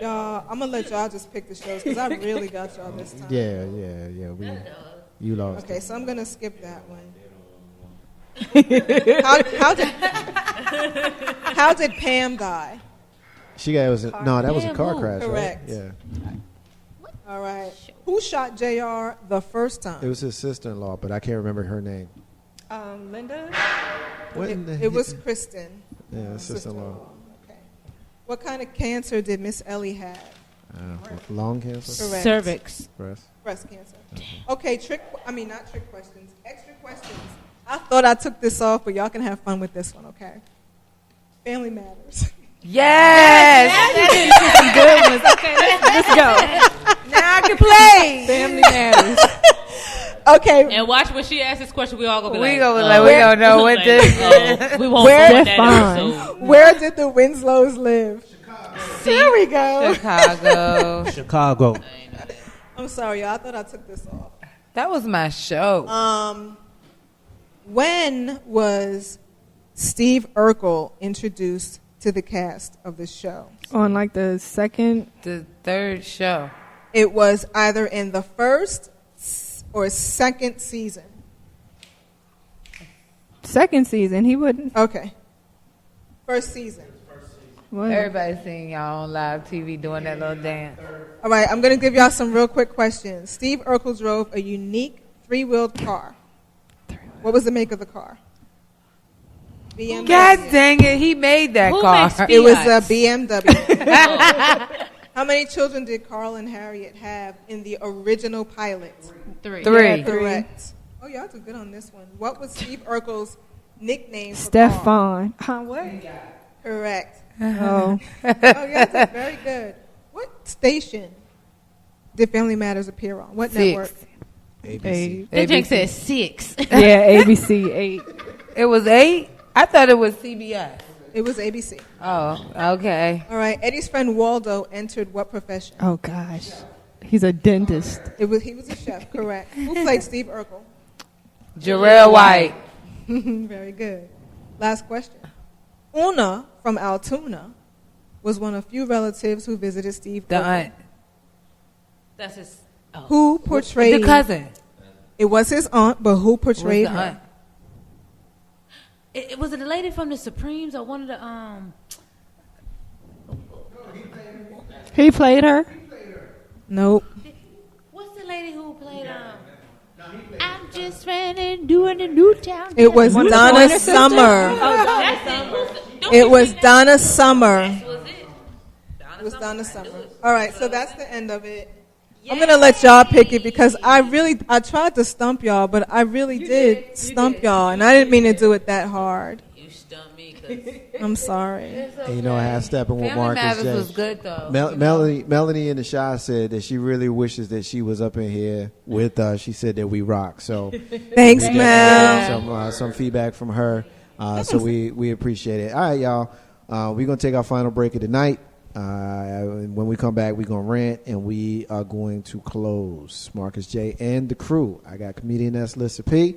y'all, I'm going to let y'all just pick the shows because I really got y'all this time. Yeah. You lost. Okay, it. so I'm going to skip that one. How did Pam die? That was a car Pam, crash, Correct. right? Yeah. All right. Who shot JR the first time? It was his sister-in-law, but I can't remember her name. Linda? What in the It was Kristen. Yeah, sister-in-law. Okay. What kind of cancer did Miss Ellie have? Lung cancer? Correct. Cervix. Breast cancer. Okay, not trick questions. Extra questions. I thought I took this off, but y'all can have fun with this one, okay? Family Matters. Yes. Good ones. Okay, let's go. Now I can play. Family Matters. Okay. And watch when she asks this question, we all gonna be We like, gonna know what like, this. we won't Where- put that Fine. episode. Where did the Winslows live? There we go. Chicago. Chicago. I'm sorry, y'all. I thought I took this off. That was my show. When was Steve Urkel introduced to the cast of the show? On like the second. The third show. It was either in the first or second season. Second season, he wouldn't. Okay. First season. What? Everybody's seeing y'all on live TV doing that little dance. All right, I'm going to give y'all some real quick questions. Steve Urkel drove a unique three-wheeled car. What was the make of the car? BMW. God dang it, he made that Who car. makes It was a Fiats? BMW. How many children did Carl and Harriet have in the original pilot? Three. Three. Correct. Oh, y'all did good on this one. What was Steve Urkel's nickname for Carl? Stefan. Huh, what? Correct. Oh. Oh, y'all did very good. What station did Family Matters appear on? What network? ABC. That Jake said 6. Yeah, ABC 8. It was 8? I thought it was CBS. It was ABC. Oh, okay. All right. Eddie's friend Waldo entered what profession? Oh, gosh. He's a dentist. He was a chef. Correct. Who played Steve Urkel? Jarrell White. Very good. Last question. Una from Altoona was one of few relatives who visited Steve The Urkel. aunt. That's his. Oh. Who portrayed? The cousin. It was his aunt, but who portrayed Was the her? aunt. Was it the lady from the Supremes or one of the He played her? Nope. What's the lady who played I'm just running doing the new town. It was One of the Donna Pointer Sisters? Summer. That's it. It was Donna Summer. Was it? was done to summer. All right, so that's the end of it. I'm gonna let y'all pick it because I tried to stump y'all, but I really did stump y'all, and I didn't mean to do it that hard. You stumped me. 'Cause I'm sorry. And you know, I had Steppin with Family Marcus Matters J. was good though. Melanie in the Shy said that she really wishes that she was up in here with us. She said that we rock. So Thanks, we definitely Mel. had some feedback from her. So we appreciate it. All right, y'all. We're gonna take our final break of the night. When we come back, we're gonna rant and we are going to close. Marcus J and the crew. I got comedian S. Lissa P.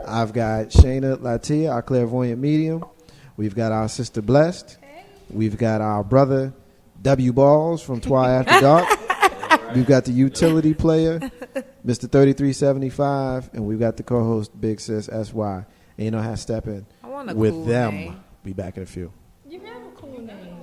I've got Shayna Latia, our clairvoyant medium. We've got our sister Blessed. We've got our brother W Balls from Twi After Dark. We've got the utility player, Mr. 3375, and we've got the co-host Big Sis SY. And you know how Steppin I want a with cool them. name. Be back in a few.